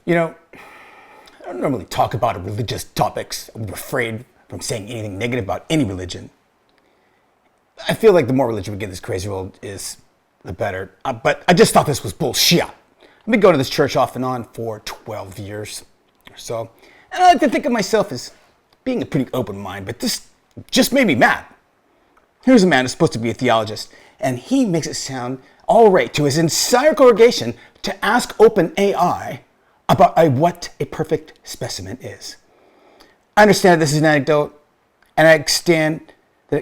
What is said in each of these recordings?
You know, I don't normally talk about religious topics. I'm afraid from saying anything negative about any religion. I feel like the more religion we get in this crazy world is, the better. But I just thought this was bullshit. I've been going to this church off and on for 12 years or so. And I like to think of myself as being a pretty open mind, but this just made me mad. Here's a man who's supposed to be a theologist, and he makes it sound all right to his entire congregation to ask OpenAI about what a perfect specimen is. I understand that this is an anecdote, and I understand that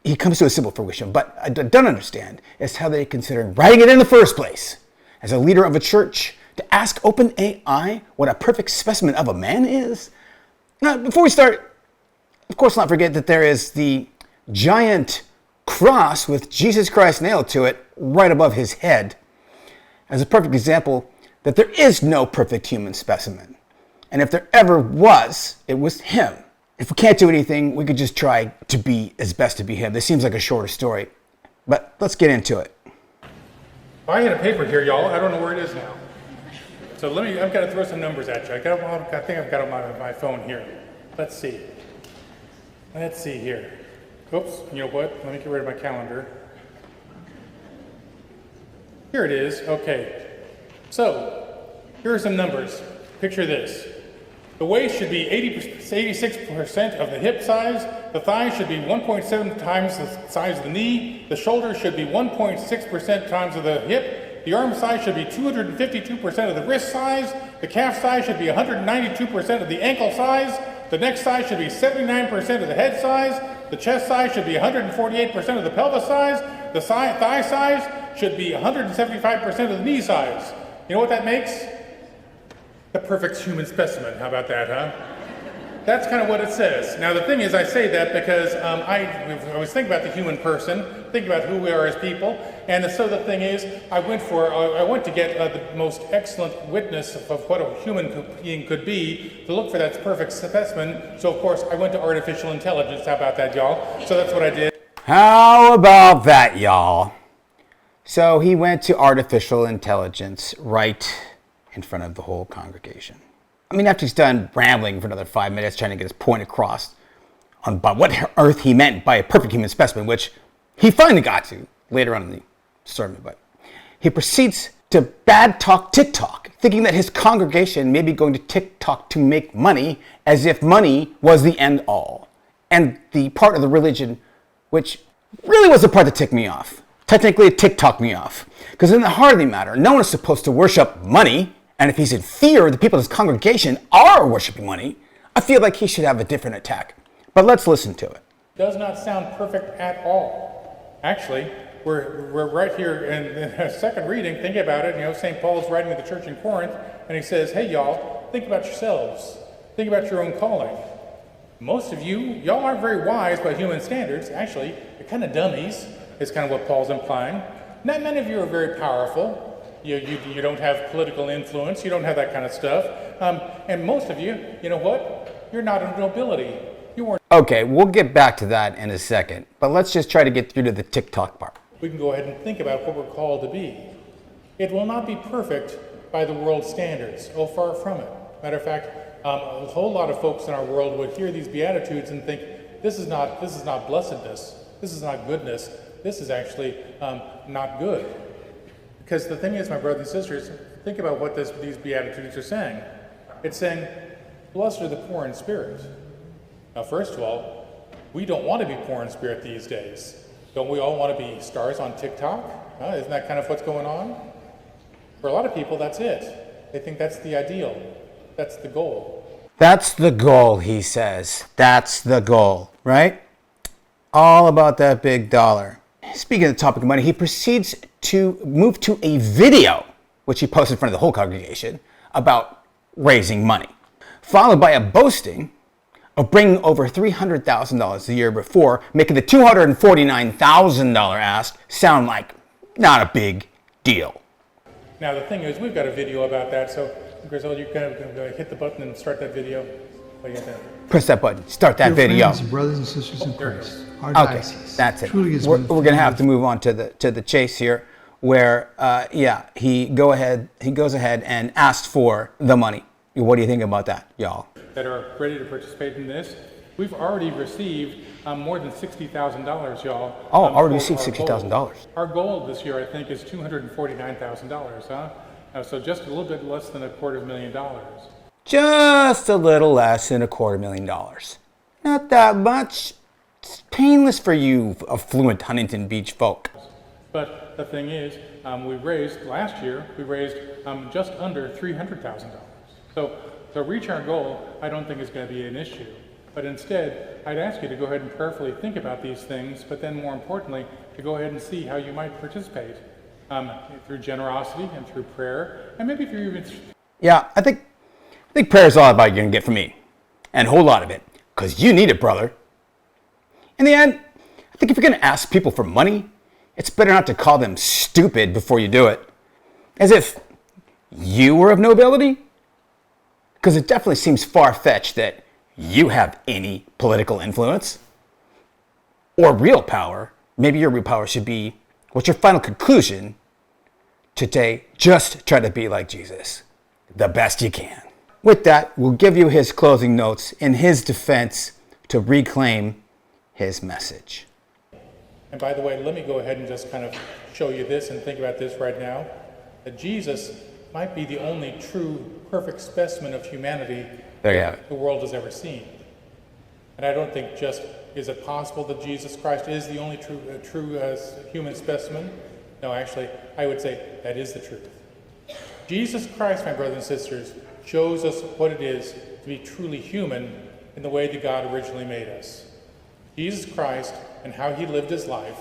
he comes to a simple fruition, but I don't understand is how they consider writing it in the first place. As a leader of a church, to ask OpenAI what a perfect specimen of a man is? Now, before we start, of course, not forget that there is the giant cross with Jesus Christ nailed to it right above his head as a perfect example that there is no perfect human specimen. And if there ever was, it was him. If we can't do anything, we could just try to be as best to be him. This seems like a shorter story, but let's get into it. I had a paper here, y'all. I don't know where it is now. So I've got to throw some numbers at you. I think I've got them on my phone here. Let's see here. Oops, you know what? Let me get rid of my calendar. Here it is. Okay. So, here are some numbers. Picture this. The waist should be 86% of the hip size. The thigh should be 1.7 times the size of the knee. The shoulder should be 1.6% times of the hip. The arm size should be 252% of the wrist size. The calf size should be 192% of the ankle size. The neck size should be 79% of the head size. The chest size should be 148% of the pelvis size. The thigh size should be 175% of the knee size. You know what that makes? The perfect human specimen. How about that, huh? That's kind of what it says. Now, the thing is, I say that because I was thinking about the human person, thinking about who we are as people, and so the thing is, I went to get the most excellent witness of what a human being could be, to look for that perfect specimen. So, of course, I went to artificial intelligence. How about that, y'all? So that's what I did. How about that, y'all? So he went to artificial intelligence right in front of the whole congregation. I mean, after he's done rambling for another 5 minutes trying to get his point across on what earth he meant by a perfect human specimen, which he finally got to later on in the sermon, but he proceeds to bad talk TikTok, thinking that his congregation may be going to TikTok to make money, as if money was the end all. And the part of the religion which really was the part that ticked me off. Technically, it TikToked me off. Because in the heart of the matter, no one is supposed to worship money. And if he's in fear the people in his congregation are worshiping money, I feel like he should have a different attack. But let's listen to it. Does not sound perfect at all. Actually, we're right here in a second reading, thinking about it. You know, St. Paul's writing to the church in Corinth, and he says, hey, y'all, think about yourselves. Think about your own calling. Most of y'all aren't very wise by human standards. Actually, you're kind of dummies, is kind of what Paul's implying. Not many of you are very powerful. You don't have political influence. You don't have that kind of stuff. And most of you, you know what? You're not a nobility. You weren't. Okay, we'll get back to that in a second. But let's just try to get through to the TikTok part. We can go ahead and think about what we're called to be. It will not be perfect by the world's standards. Oh, far from it. Matter of fact, a whole lot of folks in our world would hear these Beatitudes and think, this is not blessedness. This is not goodness. This is actually not good. Because the thing is, my brothers and sisters, think about what these Beatitudes are saying. It's saying, blessed are the poor in spirit. Now, first of all, we don't want to be poor in spirit these days. Don't we all want to be stars on TikTok? Isn't that kind of what's going on? For a lot of people, that's it. They think that's the ideal. That's the goal. That's the goal, he says. That's the goal, right? All about that big dollar. Speaking of the topic of money, he proceeds to move to a video, which he posted in front of the whole congregation, about raising money, followed by a boasting of bringing over $300,000 the year before, making the $249,000 ask sound like not a big deal. Now the thing is, we've got a video about that, so Grizel, you can hit the button and start that video. Press that button, start that video. Friends, brothers and sisters in Christ, our Okay, diocese that's it. truly is We're going to have to move on to the chase here. where, he goes ahead and asks for the money. What do you think about that, y'all? That are ready to participate in this. We've already received more than $60,000, y'all. Oh, already received $60,000. Our goal this year, I think, is $249,000, huh? So just a little bit less than $250,000. Just a little less than $250,000. Not that much. It's painless for you affluent Huntington Beach folk. But the thing is, last year, we raised just under $300,000. So to reach our goal, I don't think is going to be an issue. But instead, I'd ask you to go ahead and prayerfully think about these things, but then more importantly, to go ahead and see how you might participate through generosity and through prayer, and maybe if you're even... Yeah, I think prayer is all about you're going to get from me. And a whole lot of it. Because you need it, brother. In the end, I think if you're going to ask people for money, it's better not to call them stupid before you do it. As if you were of no ability. Because it definitely seems far-fetched that you have any political influence. Or real power. Maybe your real power should be, what's your final conclusion? Today, just try to be like Jesus. The best you can. With that, we'll give you his closing notes in his defense to reclaim his message. And by the way, let me go ahead and just kind of show you this and think about this right now. That Jesus might be the only true, perfect specimen of humanity There you have it. the world has ever seen. And I don't think just, is it possible that Jesus Christ is the only true human specimen? No, actually, I would say that is the truth. Jesus Christ, my brothers and sisters, shows us what it is to be truly human in the way that God originally made us. Jesus Christ and how he lived his life,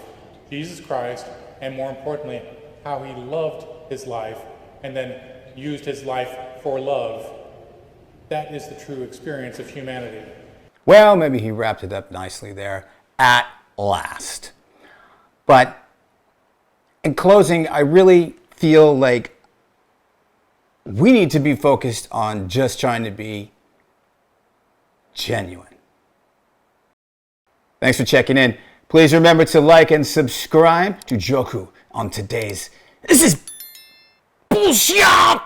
Jesus Christ, and more importantly, how he loved his life and then used his life for love. That is the true experience of humanity. Well, maybe he wrapped it up nicely there at last. But in closing, I really feel like we need to be focused on just trying to be genuine. Thanks for checking in. Please remember to like and subscribe to Joku on today's This is Bullshit!